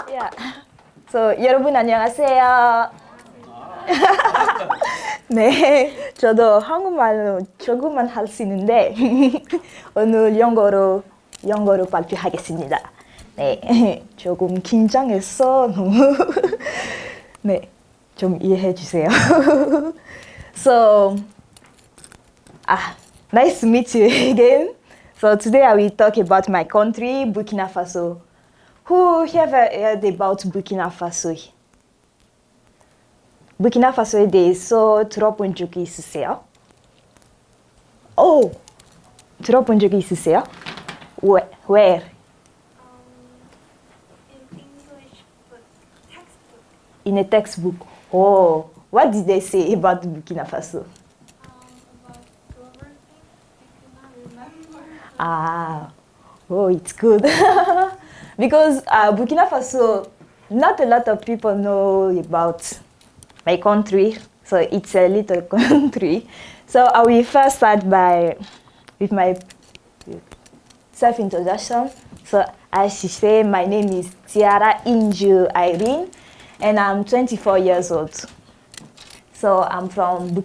Yeah. So 여러분 안녕하세요. 네, 저도 한국말로 조금만 할 수 있는데 오늘 영어로 발표하겠습니다. 네, 조금 긴장했어. 너무. 네, 좀 이해해 주세요. So, nice to meet you again. So today I will talk about my country, Burkina Faso. Who ever heard about Burkina Faso? Burkina Faso에 대해서 들어본 적이 있으세요? 오, 들어본 적이 있으세요? Where? In English book, textbook. In a textbook. Oh, what did they say about Burkina Faso? About government, I cannot remember. Oh, it's good. Because Burkina Faso, not a lot of people know about my country, so it's a little country. So I will first start with my self-introduction. So as she said, my name is Tiara Inju Irene, and I'm 24 years old. So I'm from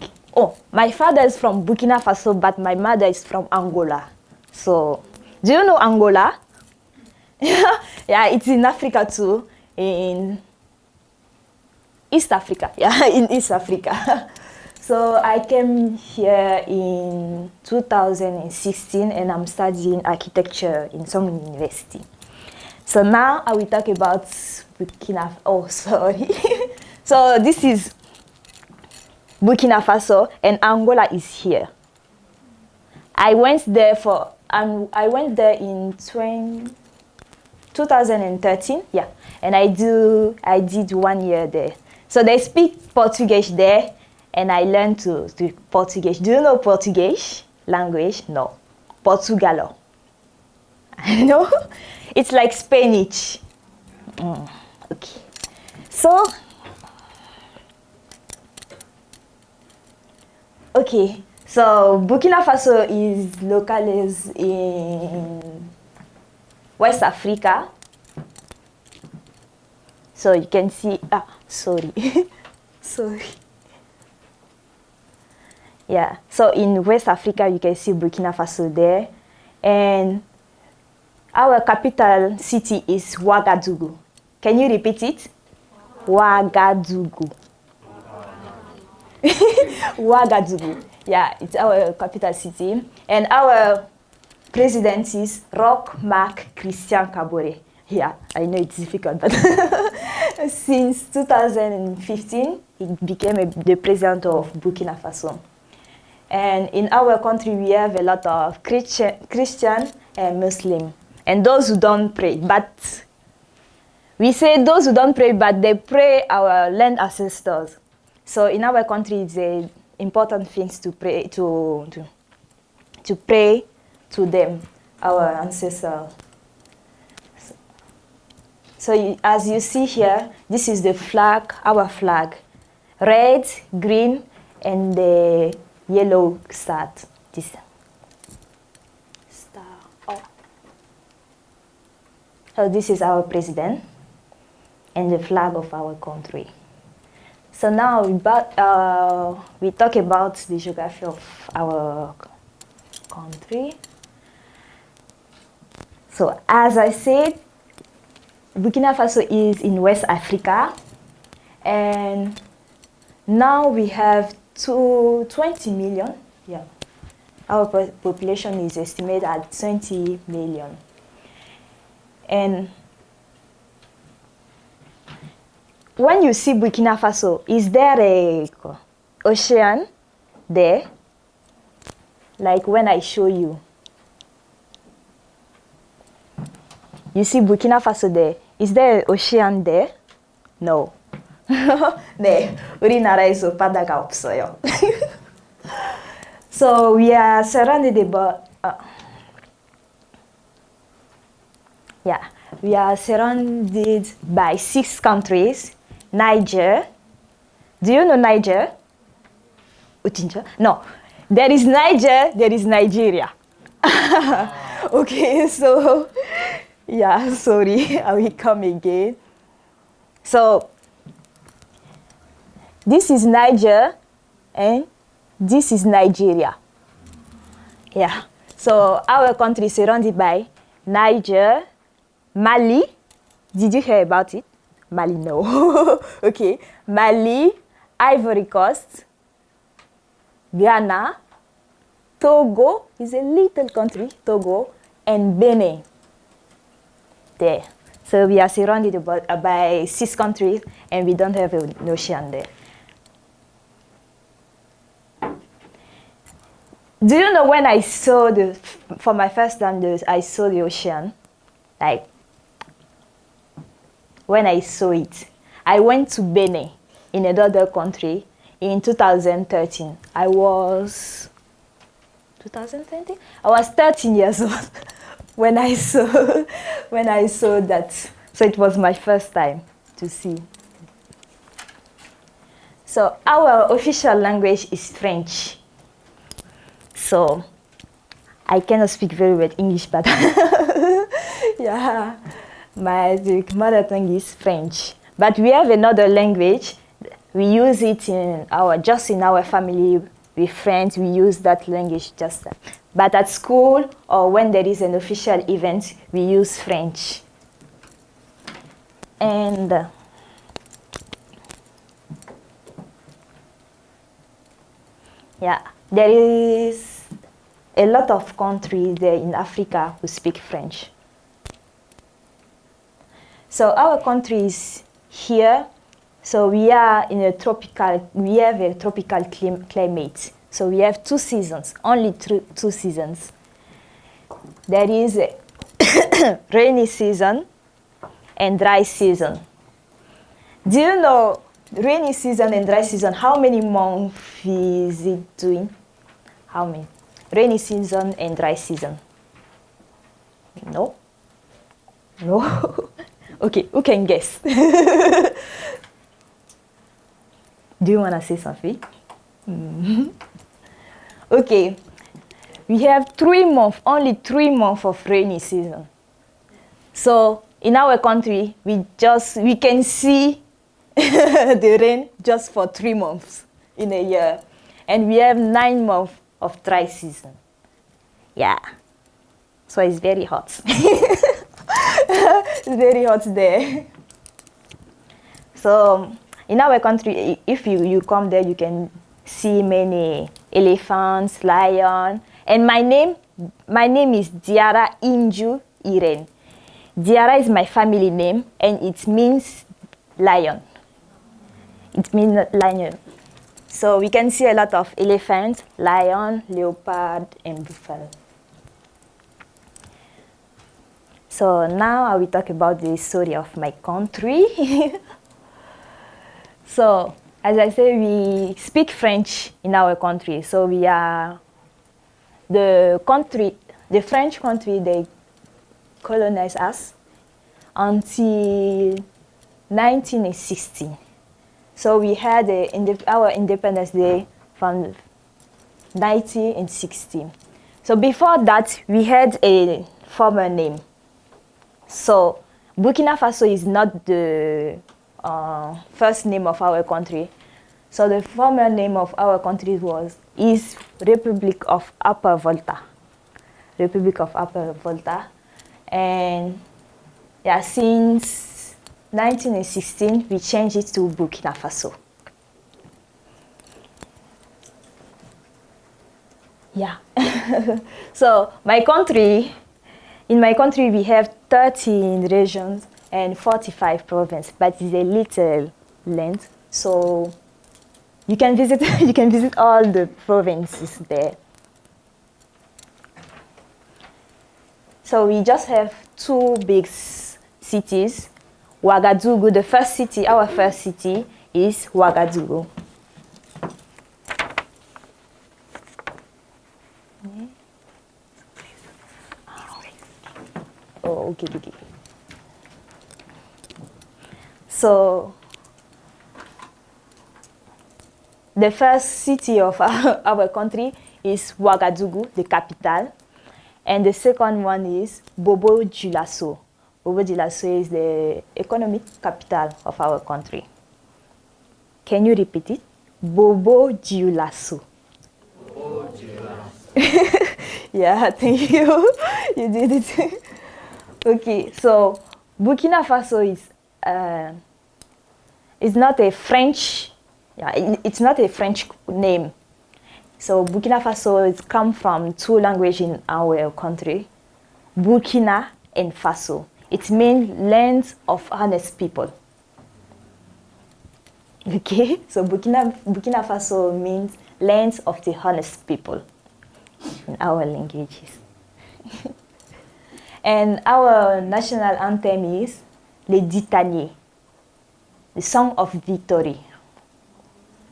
my father is from Burkina Faso, but my mother is from Angola. So, do you know Angola? Yeah, it's in Africa too, in East Africa. Yeah, in East Africa. So I came here in 2016 and I'm studying architecture in some university. So now I will talk about Burkina. Oh, sorry. So this is Burkina Faso and Angola is here. I went there in 2013, yeah, and I did 1 year there. So they speak Portuguese there, and I learned to speak Portuguese. Do you know Portuguese language? No, Portugalo. I know, it's like Spanish. Okay, so Burkina Faso is localized in West Africa. So you can see, sorry. Yeah, so in West Africa, you can see Burkina Faso there. And our capital city is Ouagadougou. Can you repeat it? Ouagadougou. Ouagadougou. Yeah, it's our capital city. And our president is Roch Marc Christian Kabore. Yeah, I know it's difficult, but since 2015, he became the president of Burkina Faso. And in our country, we have a lot of Christian and Muslim, and those who don't pray. But we say those who don't pray, but they pray our land ancestors. So in our country, it's an important thing to pray to pray to them, our ancestors. So as you see here, this is the flag, our flag. Red, green, and the yellow star. This star. Oh. So this is our president and the flag of our country. So now we talk about the geography of our country. So as I said, Burkina Faso is in West Africa, and now we have 20 million. Yeah, our population is estimated at 20 million. And when you see Burkina Faso, is there a ocean there? Like when I show you. You see Burkina Faso there. Is there an ocean there? No. 네, 우리나라에서 바다가 없어요. So we are surrounded by 6 countries. Niger. Do you know Niger? No. There is Niger, there is Nigeria. Okay, so yeah, sorry, I will come again. So this is Niger and this is Nigeria. Yeah. So our country is surrounded by Niger, Mali. Did you hear about it? Mali, no. Okay. Mali, Ivory Coast, Ghana, Togo is a little country, Togo, and Benin. There. So we are surrounded by 6 countries, and we don't have an ocean there. Do you know when I saw for my first time, I saw the ocean? Like, when I saw it, I went to Benin in another country in 2013. I was 2020? I was 13 years old when I saw that. So it was my first time to see. So our official language is French. So I cannot speak very well English, but yeah, my mother tongue is French. But we have another language. We use it in our family with friends. We use that language just. But at school or when there is an official event, we use French. And yeah, there is a lot of countries there in Africa who speak French. So our country is here. So we are in a we have a tropical climate. So we have 2 seasons, only 2 seasons. There is a rainy season and dry season. Do you know rainy season and dry season, how many months is it doing? How many? Rainy season and dry season. No? No? Okay, who can guess? Do you want to say something? Okay, we have 3 months, only 3 months of rainy season. So in our country, we can see the rain just for 3 months in a year. And we have 9 months of dry season. Yeah. So it's very hot. It's very hot there. So in our country, if you come there, you can see many elephants, lions. And my name is Diara Inju Irene. Diara is my family name, and it means lion. It means lion. So we can see a lot of elephants, lion, leopard, and buffalo. So now I will talk about the story of my country. So, as I say, we speak French in our country. So we are the French country, they colonized us until 1916. So we had our Independence Day from 1916. So before that, we had a former name. So Burkina Faso is not the first name of our country. So the former name of our country is Republic of Upper Volta. Republic of Upper Volta. And yeah, since 1916, we changed it to Burkina Faso. Yeah. So in my country, we have 13 regions and 45 provinces, but it's a little land. So you can visit all the provinces there. So we just have 2 big cities. Ouagadougou, our first city is Ouagadougou. Oh, okay. So the first city of our country is Ouagadougou, the capital. And the second one is Bobo-Dioulasso. Bobo-Dioulasso is the economic capital of our country. Can you repeat it? Bobo-Dioulasso. Yeah, thank you. You did it. Okay, so Burkina Faso is not a French. Yeah, it's not a French name. So Burkina Faso is come from two languages in our country, Burkina and Faso. It means land of honest people. Okay, so Burkina Faso means land of the honest people in our languages. And our national anthem is Les Ditaniers, the song of victory.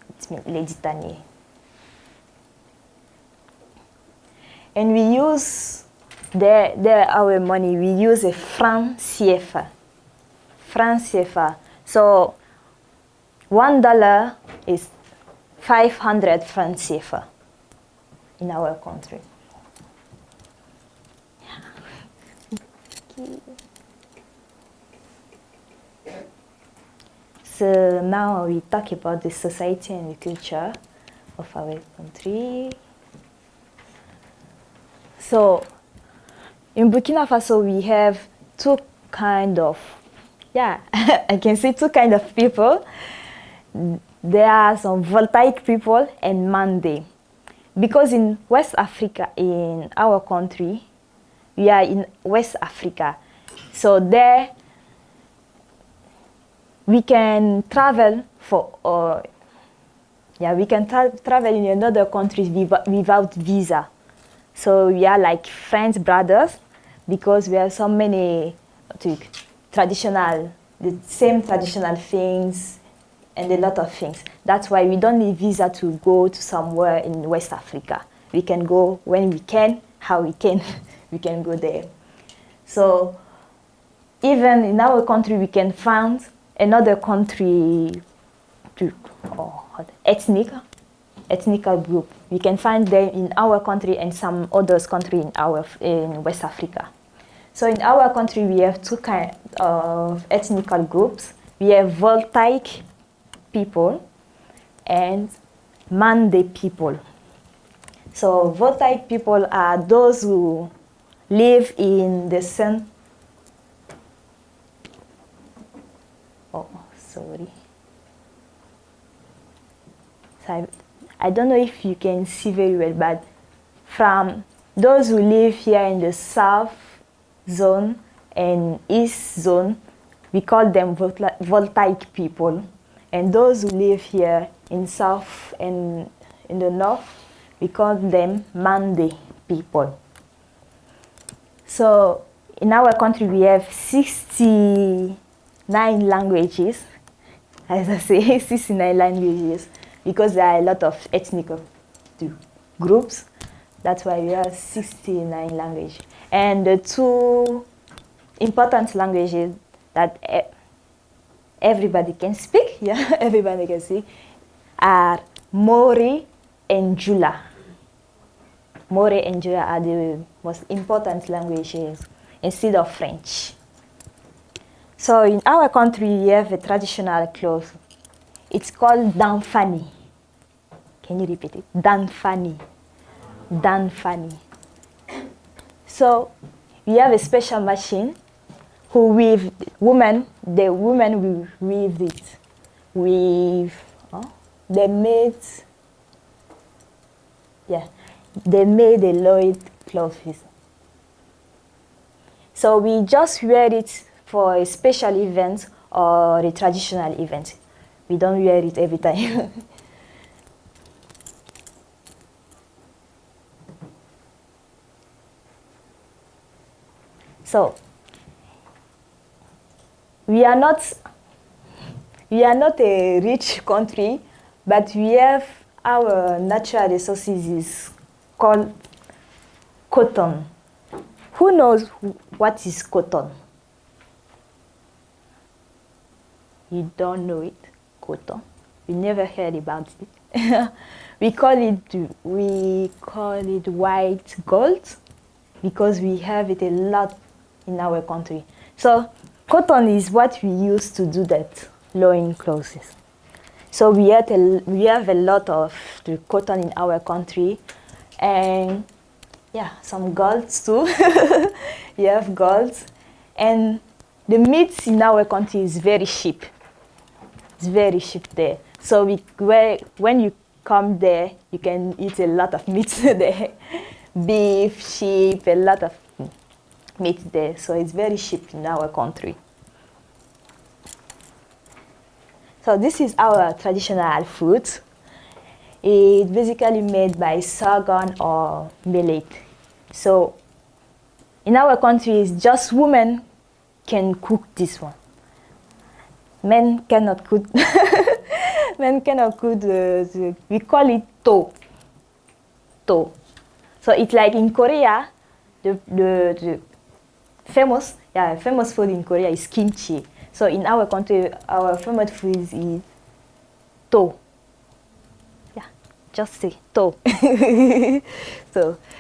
It means Les Ditaniers. And we use our money, we use a franc CFA. Franc CFA. So $1 is 500 francs CFA in our country. Okay. So now we talk about the society and the culture of our country. So in Burkina Faso we have two kind of, I can say two kind of people. There are some voltaic people and Mande. Because in West Africa, in our country, we are in West Africa. So there we can travel we can travel in another country without visa. So we are like friends, brothers, because we have so many the same traditional things and a lot of things. That's why we don't need visa to go to somewhere in West Africa. We can go when we can, how we can, we can go there. So even in our country, we can find another country ethnical group. We can find them in our country and some others country in West Africa. So in our country, we have two kinds of ethnical groups. We have voltaic people and Mande people. So voltaic people are those who live in the sun. Oh, sorry. So I don't know if you can see very well, but from those who live here in the south zone and east zone, we call them voltaic people. And those who live here in south and in the north, we call them Mande people. So in our country, we have 69 languages. As I say, 69 languages, because there are a lot of ethnic groups. That's why we have 69 languages. And the two important languages that everybody can speak, everybody can speak, are Mori and Jula. Mori and Jula are the most important languages instead of French. So in our country, we have a traditional cloth. It's called danfani. Can you repeat it? Danfani. Danfani. So we have a special machine who weave the women will weave it. They made a Lloyd clothes. So we just wear it for a special event or a traditional event. We don't wear it every time. So we are not a rich country, but we have our natural resources called cotton. Who knows what is cotton? You don't know it, cotton. You never heard about it. we call it white gold because we have it a lot in our country. So cotton is what we use to do that loin clothes. So we have a lot of the cotton in our country, and yeah, some golds too. We have golds, and the meat in our country is very cheap. It's very cheap there. So when you come there, you can eat a lot of meat there. Beef, sheep, a lot of meat there. So it's very cheap in our country. So this is our traditional food. It's basically made by sorghum or millet. So in our country, it's just women can cook this one. Men cannot cook. Men cannot cook we call it to. To. So it's like in Korea, the famous food in Korea is kimchi. So in our country, our famous food is to. Yeah, just say to.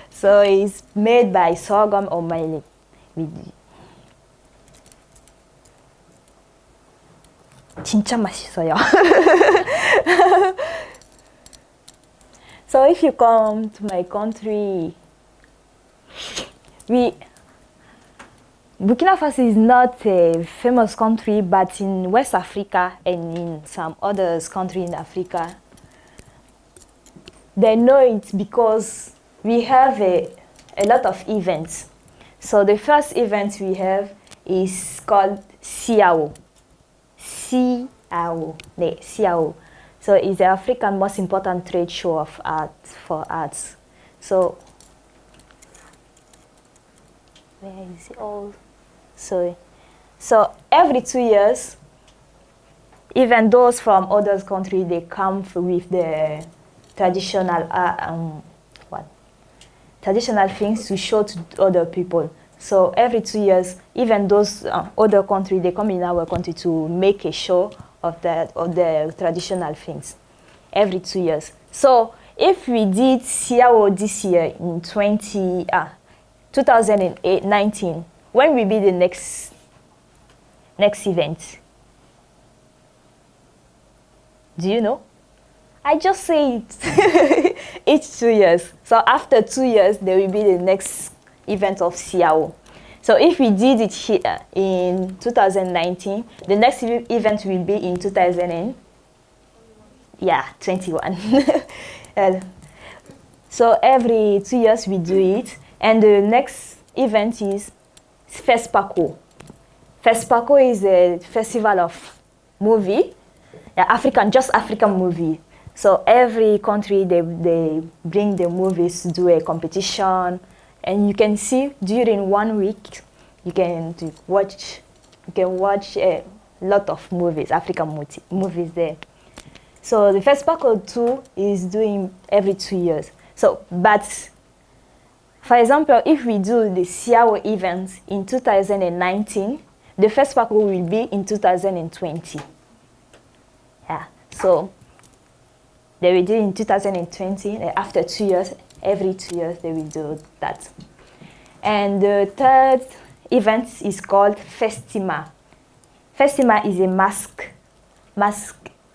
So it's made by sorghum or millet. 진짜 맛있어요. So if you come to my country, Burkina Faso is not a famous country, but in West Africa and in some other countries in Africa, they know it because we have a lot of events. So the first event we have is called Siao. Siao. So it's the African most important trade show of art for arts. So where is it all? So every 2 years, even those from other countries, they come with the traditional traditional things to show to other people. So every 2 years, even those other countries, they come in our country to make a show of the traditional things every 2 years. So if we did Siao this year in 2019, when will be the next event? Do you know? I just say it. Each 2 years. So after 2 years, there will be the next event of Siao. So if we did it here in 2019, the next event will be in 2021. So every 2 years we do it, and the next event is FESPACO. FESPACO is a festival of movie, African movie. So every country they bring the movies to do a competition. And you can see during 1 week, you can watch a lot of movies, African movies there. So the first Paco 2 is doing every 2 years. So, but for example, if we do the Siao event in 2019, the first Paco will be in 2020. Yeah. So they will do in 2020. After 2 years. Every 2 years they will do that. And the third event is called Festima. Festima is a mask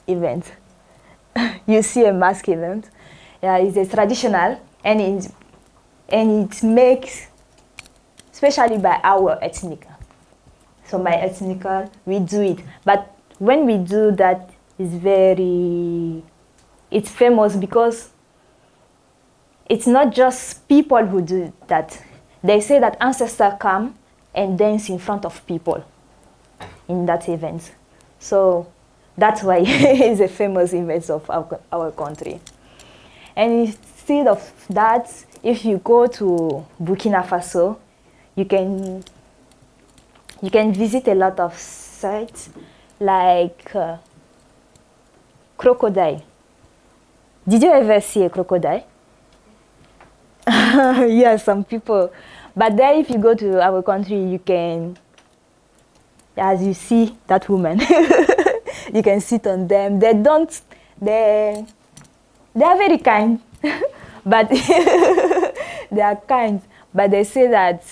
event. You see a mask event. Yeah, it's a traditional, and it makes, especially by our ethnic. So my ethnic, we do it. But when we do that, it's famous because it's not just people who do that. They say that ancestors come and dance in front of people in that event. So that's why it's a famous event of our country. And instead of that, if you go to Burkina Faso, you can visit a lot of sites like crocodile. Did you ever see a crocodile? Yes, some people. But then if you go to our country, you can, as you see that woman, you can sit on them. They are very kind, but they are kind. But they say that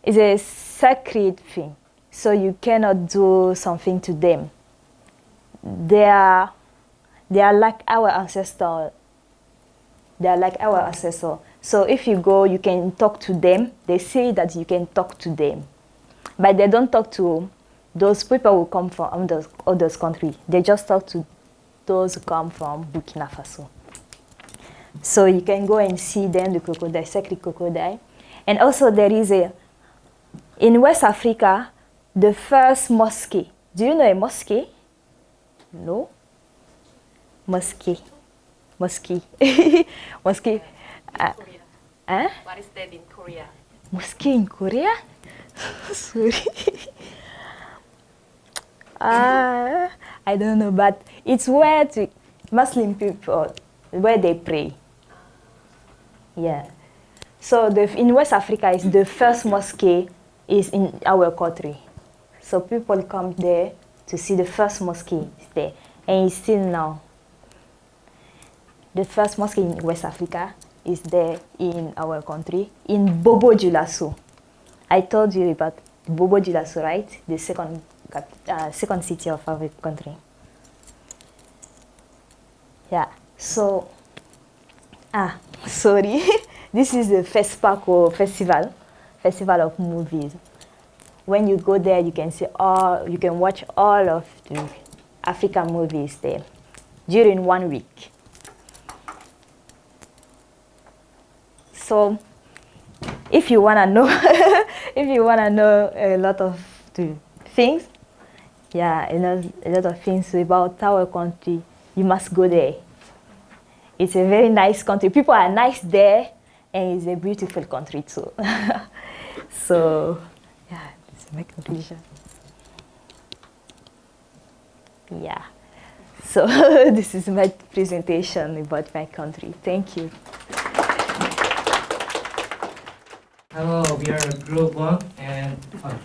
it's a sacred thing. so you cannot do something to them. They are like our ancestor. They are like our ancestor. So if you go, you can talk to them. They say that you can talk to them, but they don't talk to those people who come from others countries. They just talk to those who come from Burkina Faso. So you can go and see them, the crocodile, sacred crocodile. And also there is in West Africa, the first mosque. Do you know a mosque? No? Mosque. Mosque. Mosque. What is that in Korea? Mosque in Korea? Sorry. I don't know, but it's where Muslim people, where they pray. Yeah. So in West Africa, is the first mosque is in our country. So people come there to see the first mosque is there, and it's still now. The first mosque in West Africa is there in our country, in Bobo Dioulasso. I told you about Bobo Dioulasso, right? The second city of our country. Yeah. So, sorry. This is the FESPACO festival of movies. When you go there, you can watch all of the African movies there during 1 week. So, if you wanna know, a lot of the things, a lot of things about our country, you must go there. It's a very nice country. People are nice there, and it's a beautiful country too. So, this is my conclusion. Yeah. So this is my presentation about my country. Thank you. Hello, we are Group 1 and I'm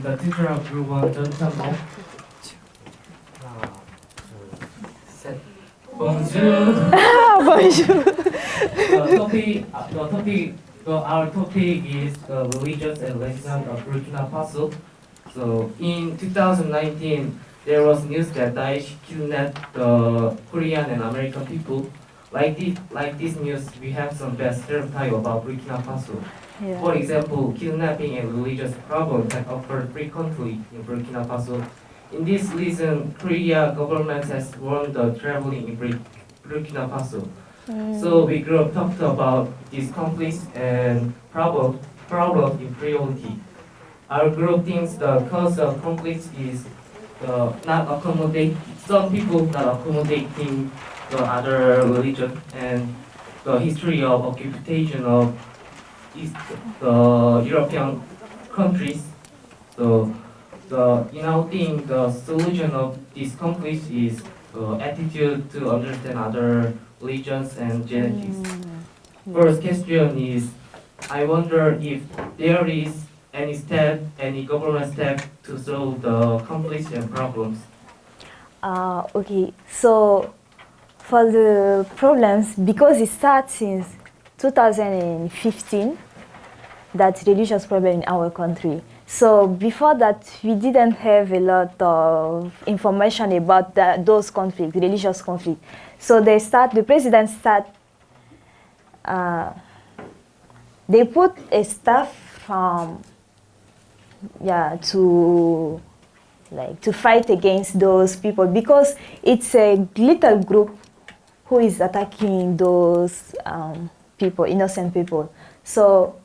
the teacher of Group 1, John. Bonjour. Bonjour. Our topic is religious and legend of Burkina Faso. So in 2019, there was news that Daesh kidnapped the Korean and American people. Like this news, we have some bad stereotype about Burkina Faso. Yeah. For example, kidnapping and religious problems have occurred frequently in Burkina Faso. In this reason, Korea government has warned the traveling in Burkina Faso. So we grew up talked about these conflicts and problems in priority. Our group thinks the cause of conflicts is some people not accommodating the other religion and the history of occupation of the European countries. So in our thing, the solution of this conflict is attitude to understand other religions and genetics. First question is, I wonder if there is any government step to solve the conflicts and problems. Okay, so for the problems, because it starts since 2015, that religious problem in our country. So before that, we didn't have a lot of information about those conflicts, religious conflicts. So the president they put a staff to fight against those people, because it's a little group who is attacking those people, innocent people. So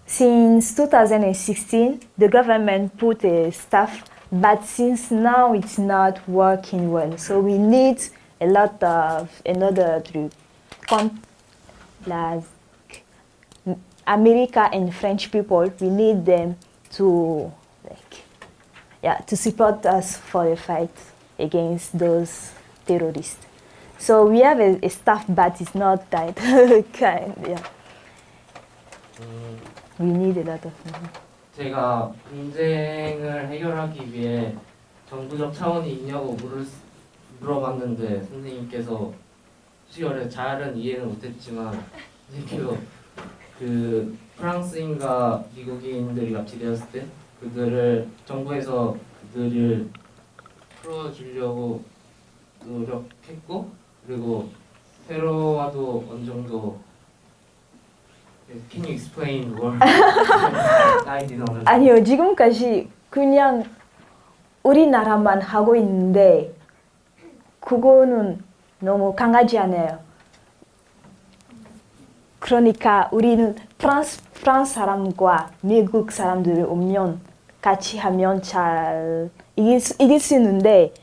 since 2016, the government put a staff, but since now it's not working well. So we need a lot of another like America and French people. We need them to support us for the fight against those terrorists. So we have a staff, but it's not that kind. Yeah. We need a lot of money. 제가 분쟁을 해결하기 위해 정부적 차원이 있냐고 물어봤는데 선생님께서 수요일에 잘은 이해는 못했지만 선생님께서 프랑스인과 미국인들이 납치되었을 때 그들을 정부에서 그들을 풀어주려고 노력했고 그리고 테러와도 어느 정도 Can you explain what I didn't understand? 아니요, 지금까지 그냥 우리나라만 하고 있는데 그거는 너무 강하지 않아요. 그러니까 우리는 프랑스 사람과 미국 사람들 오면 같이 하면 잘 이길 수 있는데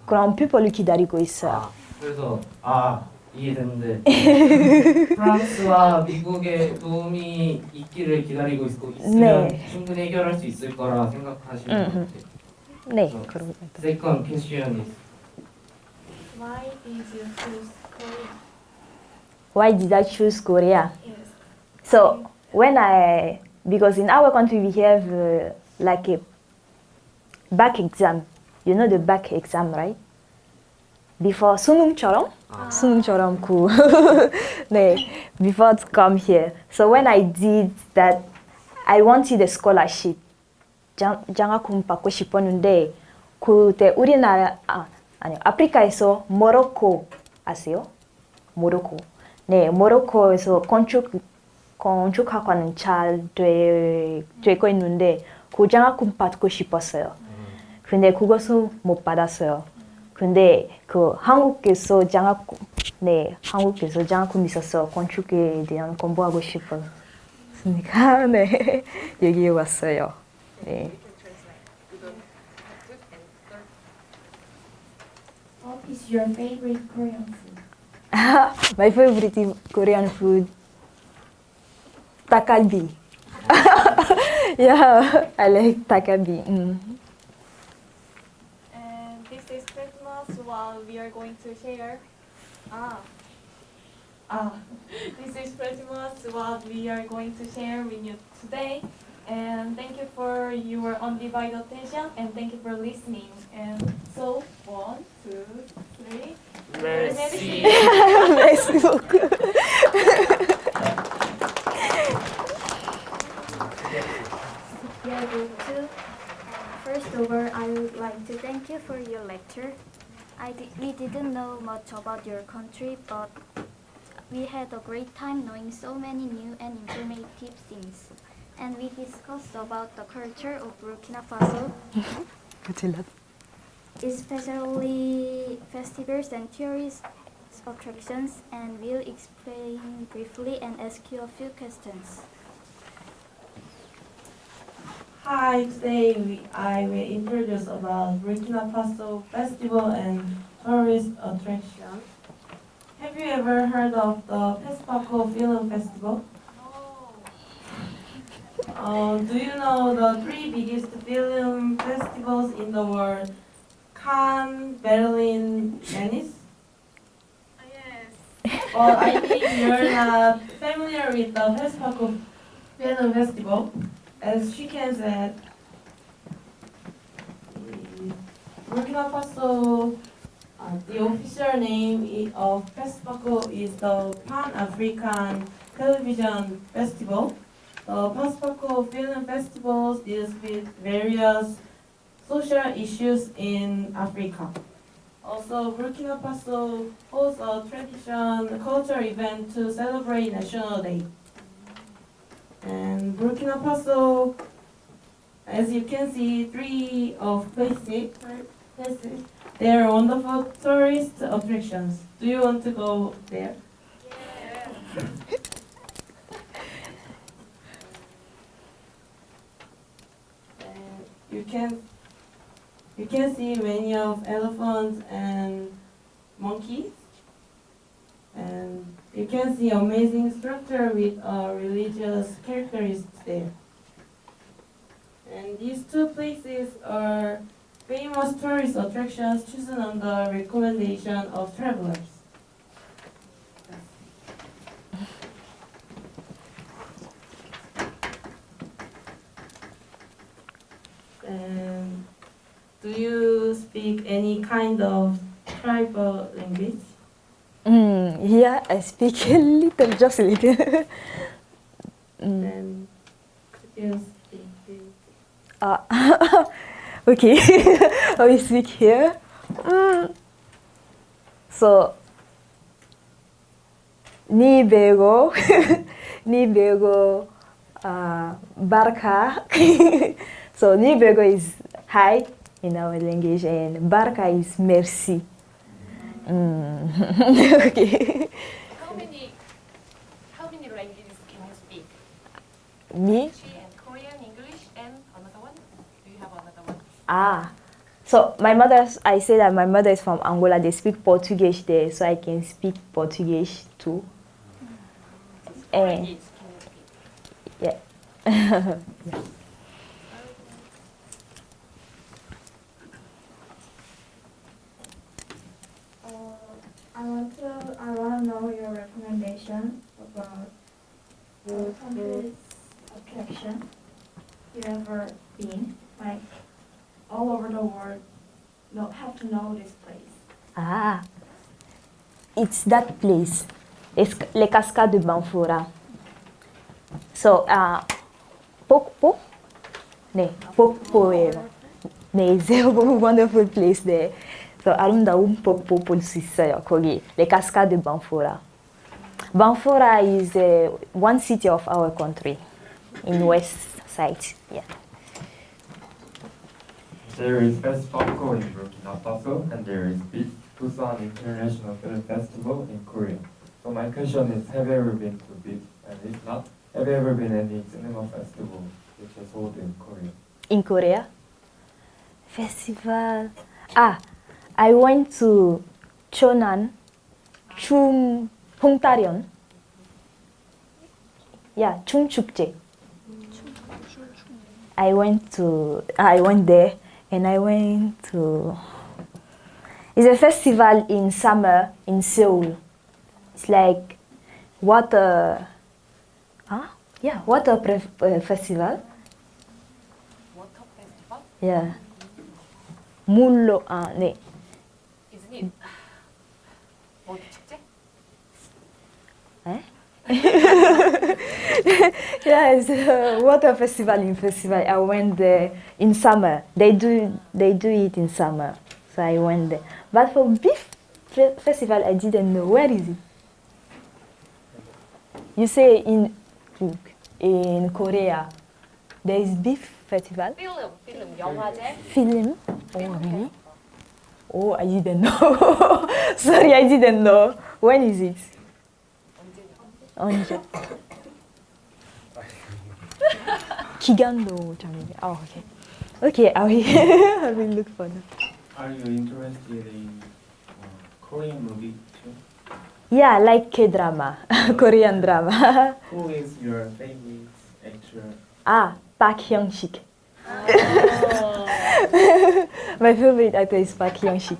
그런 people을 기다리고 있어요. 그래서 이해됐는데 프랑스와 미국의 도움이 있기를 기다리고 있으면 네. 충분히 해결할 수 있을 거라 생각하시는 것 같아요. 네, 그런 것 같아요. Second question is Why did you choose Korea? Why did I choose Korea? Yes. So because in our country we have like a back exam. You know the back exam, right? Before 수능처럼 네, before to come here. So when I did that, I wanted a scholarship. 장학금 받고 싶었는데 그때 우리나라 아니요 아프리카에서 모로코 아세요? 모로코. 네, 모로코에서 건축학과는 잘 되고 있는데 그 장학금 받고 싶었어요. 근데 그것을 못 받았어요. 근데 그 한국에서 장학금 있어서 건축에 대한 공부하고 싶었으니까 네 여기에 왔어요. 네. What is your favorite Korean food? My favorite Korean food, 닭갈비. Yeah, I like 닭갈비. And this is Christmas while we are going to share. This is Christmas what we are going to share with you today. And thank you for your undivided attention and thank you for listening. And so 1, 2, 3. Merci. Merci beaucoup. Yeah, group 2. First over, I would like to thank you for your lecture. We didn't know much about your country, but we had a great time knowing so many new and informative things. And we discussed about the culture of Burkina Faso, especially festivals and tourist attractions, and we'll explain briefly and ask you a few questions. Hi, today I will introduce about Burkina Faso festival and tourist attraction. Have you ever heard of the Pespaco Film Festival? Do you know the 3 biggest film festivals in the world? Cannes, Berlin, Venice? Yes. Well, I think you're not familiar with the Pespaco Film Festival. As she can said, Burkina Faso, the official name of Pespaco is the Pan-African Television Festival. The Pespaco Film Festival deals with various social issues in Africa. Also, Burkina Faso holds a traditional cultural event to celebrate National Day. And Burkina Faso, as you can see, 3 of places. They are wonderful tourist attractions. Do you want to go there? And you can see many of elephants and monkeys. And you can see amazing structure with religious characteristics there. And these 2 places are famous tourist attractions chosen on the recommendation of travelers. And do you speak any kind of tribal language? Yeah, I speak a little, just a little. Then could you speak this? Okay, I will speak here. So, ni bego, ni bego, barca. So, ni bego is hi in our language, and barca is merci. Okay. How many languages can you speak? Me? Korean, English, and another one? Do you have another one? So I say that my mother is from Angola. They speak Portuguese there, so I can speak Portuguese too. And Language can you speak? yeah. I want to know your recommendation about the country's attraction you ever been, like all over the world. Have to know this place. It's that place. It's les cascades de Banfora. So, Pokpo? Ne, Pokpo is a wonderful place there. So, Arunda Pokpo Pulsisa Kogi, les cascades de Banfora. Banfora is one city of our country in west side. Yeah. There is Festival in Burkina Faso and there is Busan International Film Festival in Korea. So my question is, have you ever been to BIF? And if not, have you ever been any cinema festival which is held in Korea? In Korea? Festival. I went to Chonan, Pongtarion. Yeah, Chungchukje. I went there and I went to. It's a festival in summer in Seoul. It's like water. Water festival. Water festival? Yeah. 물로 네. Isn't it? 어디 축제? Yeah, it's a water festival in festival. I went there in summer. They do it in summer, so I went there. But for beef festival, I didn't know where is it. You say in Korea, there is beef festival. 필름, 영화제. Film. Oh really? Oh, I didn't know. Sorry, I didn't know. When is it? 언제? 기간도 정해. Okay. Okay, I will look for that. Are you interested in Korean movie too? Yeah, I like K-drama, Korean drama. Who is your favorite actor? Park Hyung-sik. My favorite actor is Park Hyung-sik.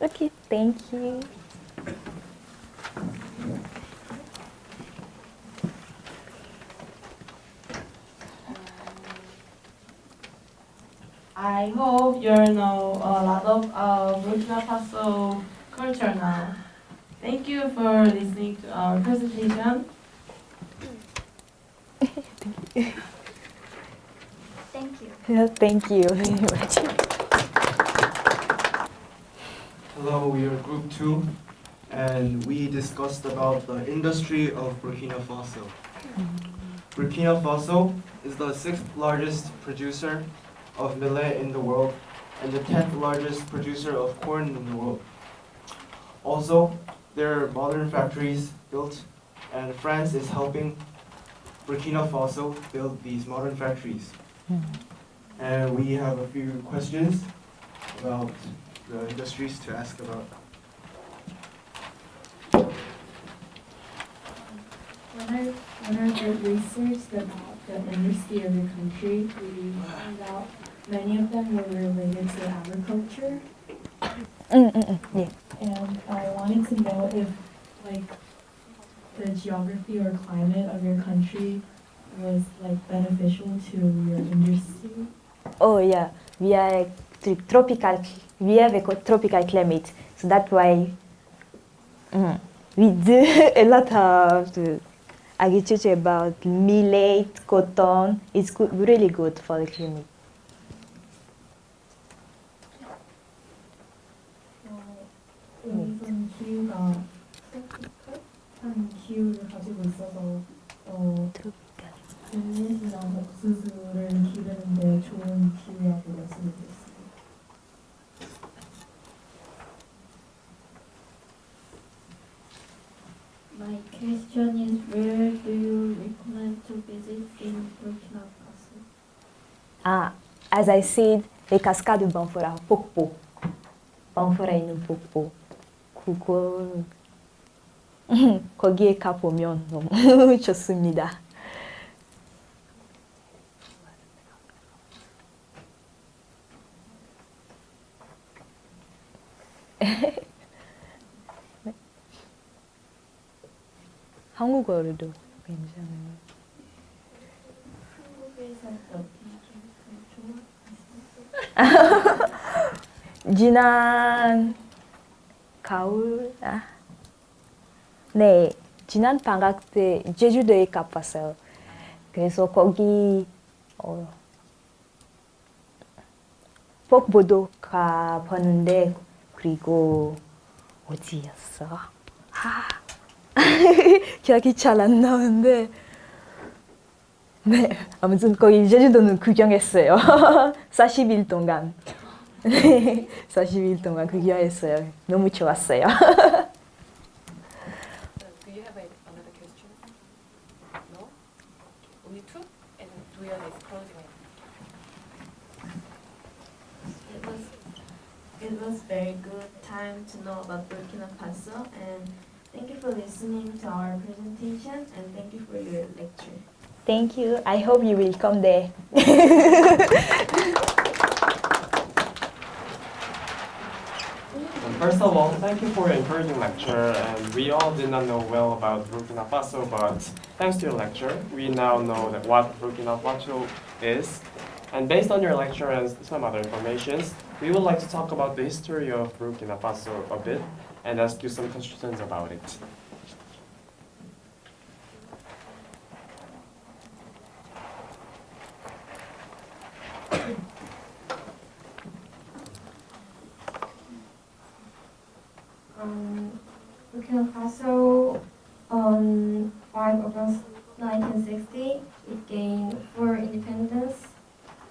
Okay, thank you. I hope you know a lot of Burkina Faso culture now. Thank you for listening to our presentation. Thank you. Yeah, thank you very much. Hello, we are Group 2, and we discussed about the industry of Burkina Faso. Burkina Faso is the 6th largest producer of millet in the world and the 10th largest producer of corn in the world. Also, there are modern factories built, and France is helping Burkina Faso build these modern factories. And we have a few questions about the industries to ask about. When I did research about the industry of your country, we found out many of them were related to agriculture. Yeah. And I wanted to know if, like, the geography or climate of your country was, like, beneficial to your industry. Oh yeah, we are tropical. We have a tropical climate, so that's why we do a lot of the agriculture about millet, cotton. It's good, really good for the climate. 여기서는 기후가 트로피컬한 기후를 가지고 있어서 밀렛이랑 옥수수를 기르는데 좋은 기후라고 말씀드렸습니다. My question is, where do you recommend to visit in Burkina Faso? As I said, the cascade de Banfora, Pokpo. Banfora 있는 Pokpo. 그걸 거기에 가보면 너무 좋습니다. 한국어로도 괜찮아요. 지난 가을, 네, 지난 방학 때 제주도에 가봤어요. 그래서 거기 폭포도 가봤는데, 그리고 어디였어? 기억이 잘 안 나는데, 네, 아무튼 거기 제주도는 구경했어요. 40일 동안. 40일 동안 구경했어요. 너무 좋았어요. Do you have another question? No? Only two? And Doyeon is closing it. It was very good time to know about Burkina Faso, and thank you for listening to our presentation, and thank you for your lecture. Thank you. I hope you will come there. First of all, thank you for your encouraging lecture, and we all did not know well about Burkina Faso, but thanks to your lecture, we now know that what Burkina Faso is. And based on your lecture and some other informations, we would like to talk about the history of Burkina Faso a bit and ask you some questions about it. Burkina Faso, on 5 August 1960, it gained full independence.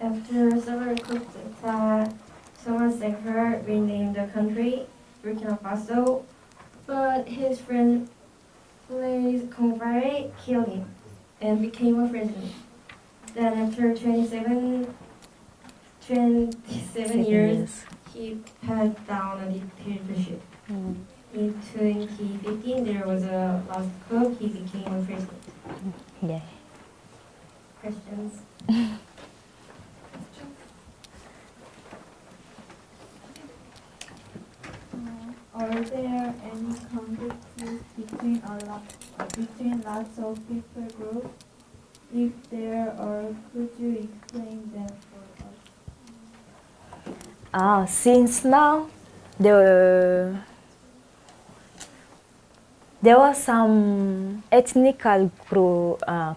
After several coups d'etat, Thomas Sankara renamed the country Burkina Faso, but his friend Blaise Compaoré killed him and became a president. Then after 27 years, he passed down a dictatorship. In 2015, there was a last coup. He became a president. Yeah. Questions? Are there any conflicts between lots of people groups? If there are, could you explain them for us? Since now, there was some ethnical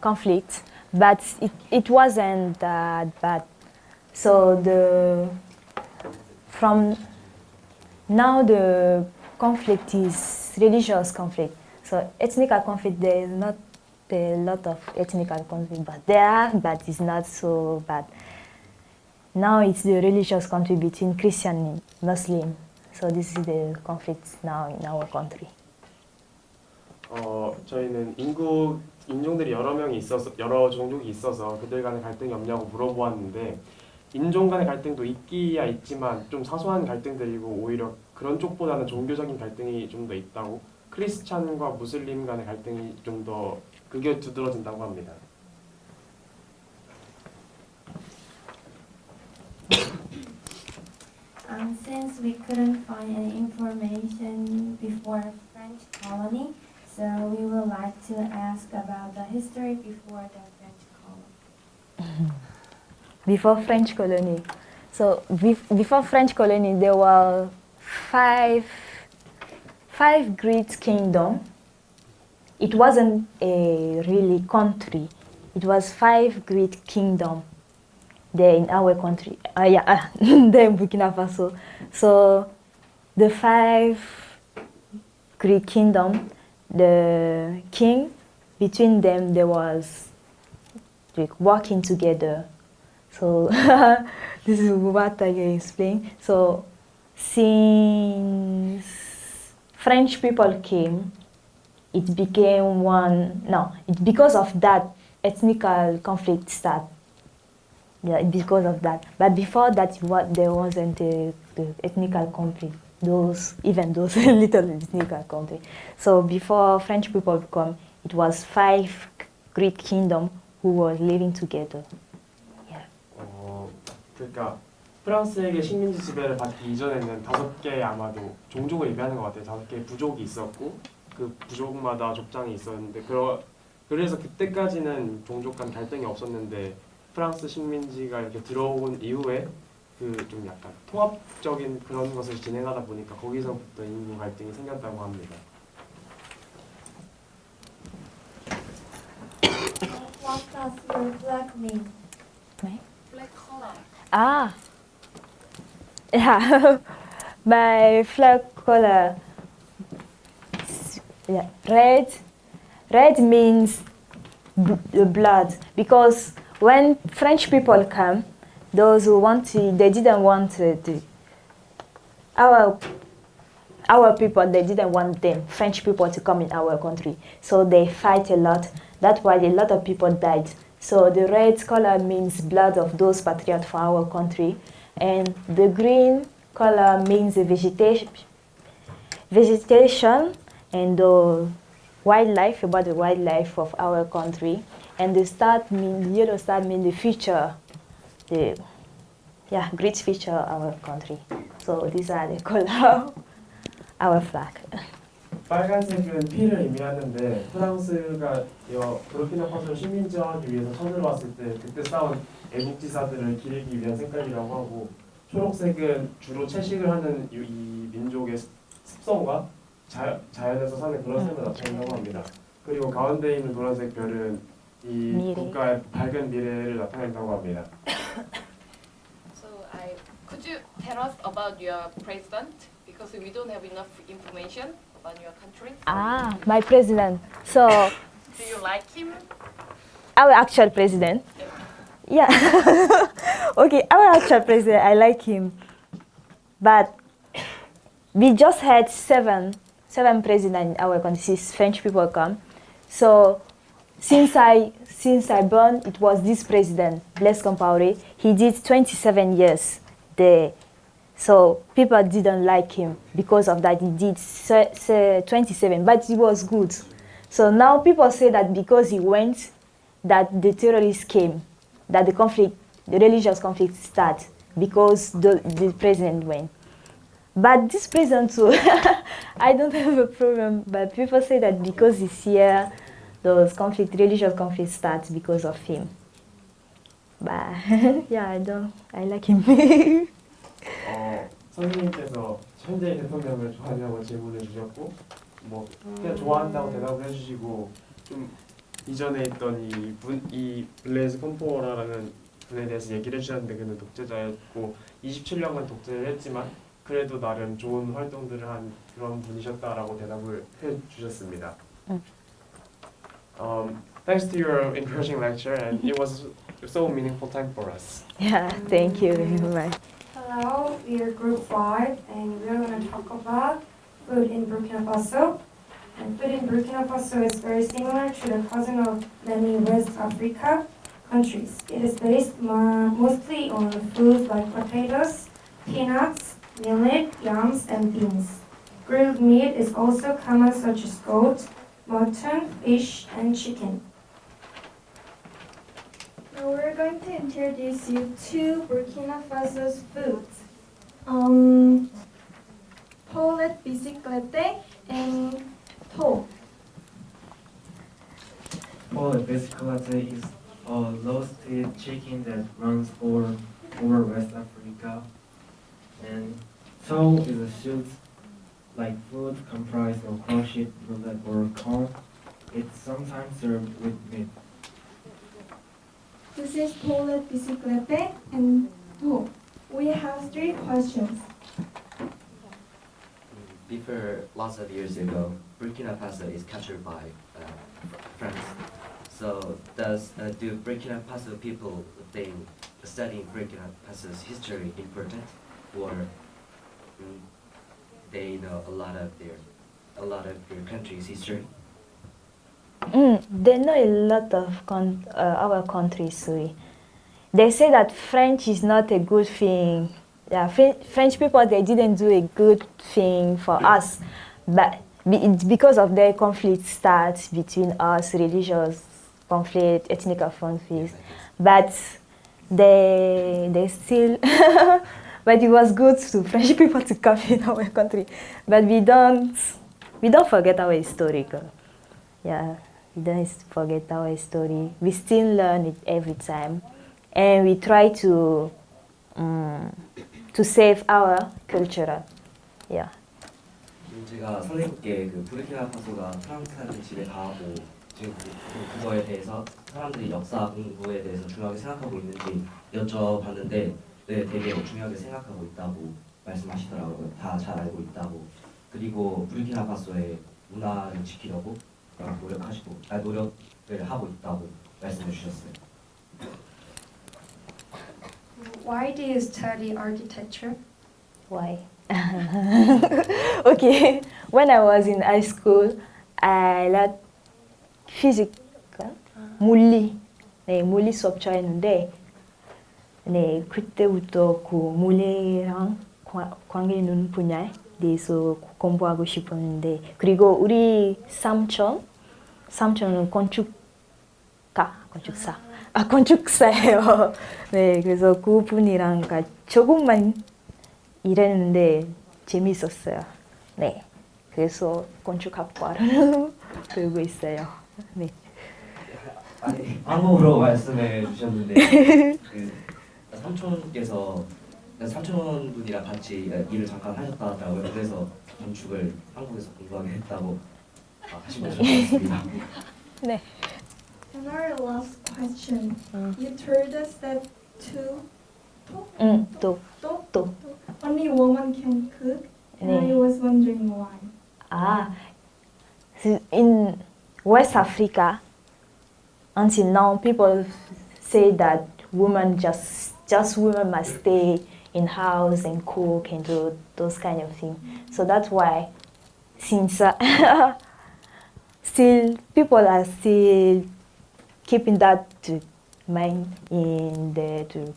conflict, but it wasn't that bad. So from now the conflict is religious conflict. So ethnical conflict, there is not a lot of ethnical conflict, but there are, but it's not so bad. Now it's the religious conflict between Christian and Muslim. So this is the conflict now in our country. 저희는 인종들이 여러 종족이 있어서 그들 간의 갈등이 없냐고 물어보았는데, 인종 간의 갈등도 있기야 있지만 좀 사소한 갈등들이고, 오히려 그런 쪽보다는 종교적인 갈등이 좀 더 있다고, 크리스찬과 무슬림 간의 갈등이 좀 더 그게 두드러진다고 합니다. Since we couldn't find any information before French colony, so we would like to ask about the history before the French colony. Before French colony. So before French colony, there were five great kingdoms it wasn't a really country. It was 5 great kingdoms there in our country. There in Burkina Faso. So the 5 great kingdom, the king, between them there was like working together. So this is what I can explain. So since French people came, it became one. No, it's because of that ethnical conflict start. Yeah, because of that. But before that, there wasn't the ethnical conflict. Those little ethnical conflict. So before French people come, it was 5 great kingdoms who were living together. 그러니까 프랑스에게 식민지 지배를 받기 이전에는 5개의 아마도 종족을 의미하는 것 같아요. 5개의 부족이 있었고 그 부족마다 족장이 있었는데 그래서 그때까지는 종족 간 갈등이 없었는데 프랑스 식민지가 이렇게 들어온 이후에 그 좀 약간 통합적인 그런 것을 진행하다 보니까 거기서부터 인구 갈등이 생겼다고 합니다. What does your flag mean? Black color. Yeah. My flag color, red. Red means blood, because when French people come, those who they didn't want our people, they didn't want them, French people, to come in our country. So they fight a lot. That's why a lot of people died. So the red color means blood of those patriots for our country. And the green color means the vegetation and the wildlife, about the wildlife of our country. And the yellow star means the future, great future of our country. So these are the color of our flag. 빨간색은 피를 의미하는데 프랑스가 부르키나파소를 식민지화하기 위해서 쳐들어왔을 때 그때 싸운 애국지사들을 기리기 위한 색깔이라고 하고 초록색은 주로 채식을 하는 이 민족의 습성과 자연에서 사는 그런 삶을 나타낸다고 합니다. 그리고 가운데 있는 노란색 별은 이 국가의 밝은 미래를 나타낸다고 합니다. So could you tell us about your president? Because we don't have enough information about your country. My president. So do you like him? Our actual president. Yeah. Okay, our actual president, I like him. But we just had seven presidents in our country since French people come. So since I born, it was this president, Blaise Compaoré. He did 27 years there. So people didn't like him because of that. He did 27, but he was good. So now people say that because he went, that the terrorists came, that the religious conflict started because the president went. But this president too, I don't have a problem. But people say that because he's here, those religious conflicts start because of him. But yeah, I like him. 선생님께서 현재 대통령을 좋아하냐고 질문을 주셨고 그냥 좋아한다고 대답을 해주시고 좀 이전에 있던 이 블레이즈 컴포라라는 분에 대해서 얘기를 해주셨는데 그는 독재자였고 27년간 독재를 했지만 그래도 나름 좋은 활동들을 한 그런 분이셨다라고 대답을 해주셨습니다. Thanks to your encouraging lecture, and it was so meaningful time for us. Yeah, thank you very much. Hello, we are Group 5, and we're going to talk about food in Burkina Faso. And food in Burkina Faso is very similar to the cousin of many West Africa countries. It is based mostly on foods like potatoes, peanuts, millet, yams, and beans. Grilled meat is also common, such as goat, mutton, fish, and chicken. Now we're going to introduce you to Burkina Faso's foods. Poulet bicyclette and toh. Poulet bicyclette is a roasted chicken that runs over West Africa, and toh is a soup like food comprised of crushed millet or corn. It's sometimes served with meat. This is Paulette Biciclete and we have 3 questions. Before lots of years ago, Burkina Faso is captured by France. So do Burkina Faso people think studying Burkina Faso's history important, or they know a lot of your country's history? They know a lot of our country's story. They say that French is not a good thing. Yeah, French people, they didn't do a good thing for us, but it's because of their conflict starts between us, religious conflict, ethnic conflict. But they still, but it was good to French people to come in our country. But we don't forget our historical. Yeah, we don't forget our story. We still learn it every time, and we try to save our culture. Yeah. 제가 선생님께 그 부르키나파소가 프랑스한테 지배당하고 지금 그거에 대해서 사람들이 역사 공부에 대해서 중요하게 생각하고 있는지 여쭤봤는데 네, 되게 중요하게 생각하고 있다고 말씀하시더라고요. 다 잘 알고 있다고. 그리고 부르키나파소의 문화를 지키려고 노력을 하고 있다고 말씀해 주셨어요. Why do you study architecture? Why? Okay, when I was in high school, I learned physics, 물리, 네, 물리 수업 좋아했는데, 네, 그때부터 그 물리랑 관계 있는 분야에 대해서 공부하고 싶었는데, 그리고 우리 삼촌은 건축사예요. 네, 그래서 그분이랑 조금만 일했는데 재밌었어요. 네, 그래서 건축학과를 배우고 있어요. 네. 아니, 한국어로 말씀해 주셨는데 그 삼촌분이랑 같이 일을 잠깐 하셨다고요. 그래서 건축을 한국에서 공부하게 했다고 하시면 좋을 것 같습니다. 네. And our last question. You told us that only woman can cook, and 네. I was wondering why. In West Africa, until now, people say that women women must stay in house and cook and do those kind of things. So that's why, since still people are still keeping that to mind in there to.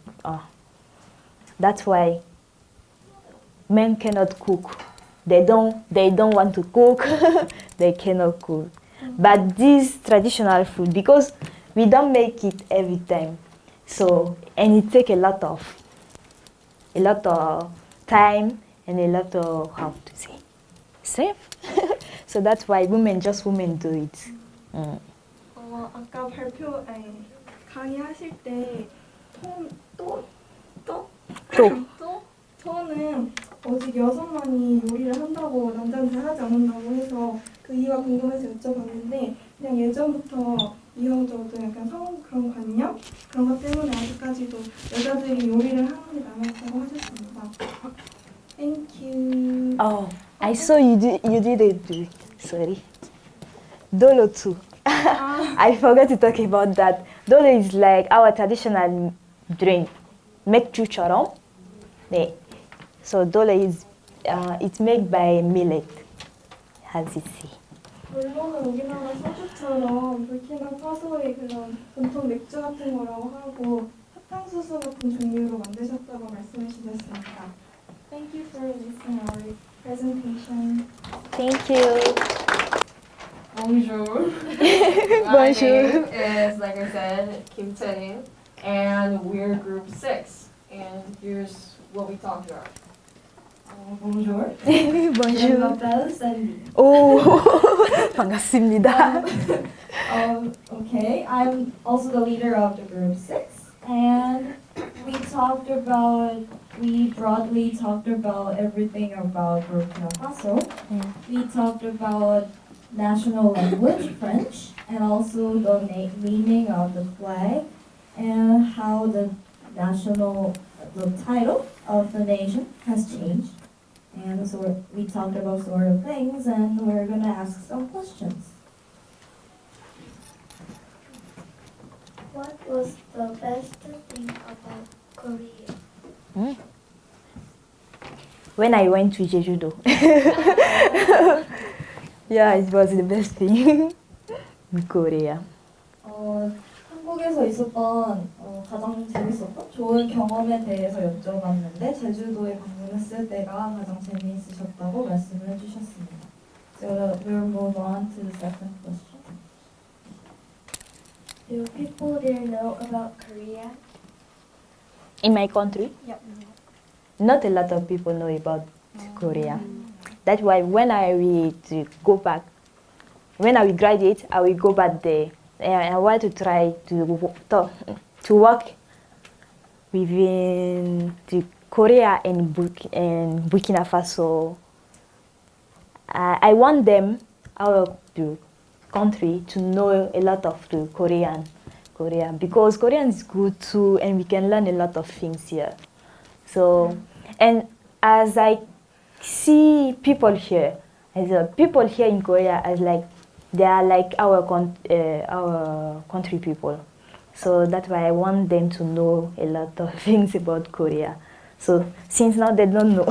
That's why men cannot cook. They don't want to cook. They cannot cook. But this traditional food, because we don't make it every time, so and it takes a lot of time and a lot of how to say strength. So that's why women do it. 아까 강의하실 때 토는 오직 여성만이 요리를 한다고 남자는 잘 하지 않는다고 해서 그 이유가 궁금해서 여쭤봤는데 그냥 예전부터 이어져도 약간 그런 관념 그런 것 때문에 아직까지도 여자들이 요리를 하는 게 남아있다고 하셨습니다. Thank you. Oh, I saw you didn't do it. Sorry. Dolo too. I forgot to talk about that. Dolo is like our traditional drink. 맥주처럼. 네. So dolo is it's made by millet. As you see. 물론은 우리나라 소주처럼 부르키나파소의 그런 전통 맥주 같은 거라고 하고 사탕수수 같은 종류로 만드셨다고 말씀해 주셨습니다. Thank you for listening to our presentation. Thank you. Bonjour. My Bonjour. name is, like I said, Kim Tae-in, and we're group 6. And here's what we talked about. Bonjour. Bonjour. Sandy. 오, 반갑습니다. Okay, I'm also the leader of the group 6, and we broadly talked about everything about Burkina Faso. We talked about national language, French, and also the meaning of the flag, and how the title of the nation has changed. And so we talked about sort of things, and we're gonna ask some questions. What was the best thing about Korea? When I went to Jeju-do. Yeah, it was the best thing in Korea. 한국에서 있었던 가장 재밌었던 좋은 경험에 대해서 여쭤봤는데 제주도에 방문했을 때가 가장 재미있으셨다고 말씀을 해주셨습니다. So we'll move on to the second question. Do people there know about Korea? In my country, Yep. not a lot of people know about Korea. That's why when I will go back, when I will graduate, I will go back there. And I want to try to work within the Korea and Burkina Faso. I want them, our country, to know a lot of the Korea, because Korean is good too, and we can learn a lot of things here. So, and as I see people here in Korea as like they are like our country people. So that's why I want them to know a lot of things about Korea. So since now they don't know,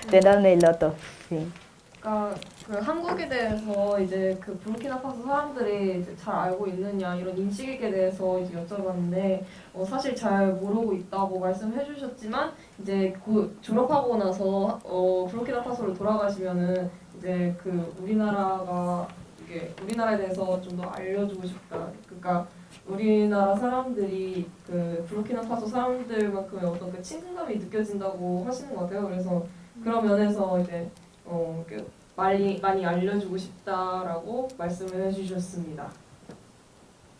they don't know a lot of things. 그러니까 그 한국에 대해서 이제 그 부르키나파소 사람들이 이제 잘 알고 있느냐 이런 인식에 대해서 이제 여쭤봤는데 사실 잘 모르고 있다고 말씀해 주셨지만 이제 졸업하고 나서 부르키나파소로 돌아가시면은 이제 그 우리나라에 대해서 좀 더 알려주고 싶다. 그러니까 우리나라 사람들이 그 부르키나파소 사람들만큼의 어떤 그 친근감이 느껴진다고 하시는 것 같아요. 그래서 그런 면에서 이제 많이 알려주고 싶다라고 말씀을 해주셨습니다.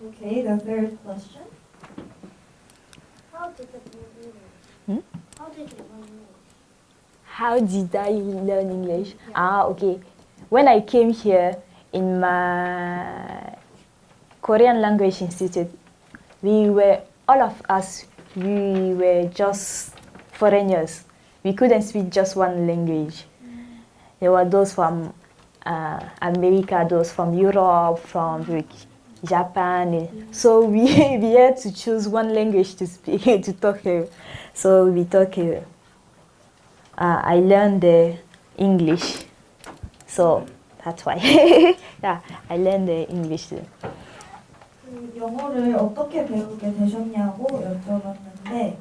Okay, the third question. How did you learn? How did you learn English? How did I learn English? Okay. When I came here in my Korean language institute, all of us were just foreigners. We couldn't speak just one language. There were those from America, those from Europe, from Japan. So we had to choose one language to speak, to talk. So we talk. I learned English. So that's why. Yeah, I learned English too. 영어를 어떻게 배우게 되셨냐고 여쭤봤는데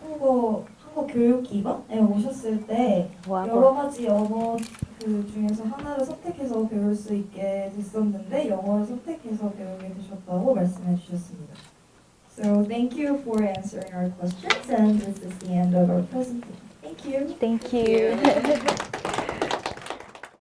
한국 교육기관에 오셨을 때 여러 가지 언어 그 중에서 하나를 선택해서 배울 수 있게 됐었는데 영어를 선택해서 배우게 되셨다고 말씀해 주셨습니다. So thank you for answering our questions, and this is the end of our presentation. Thank you. Thank you.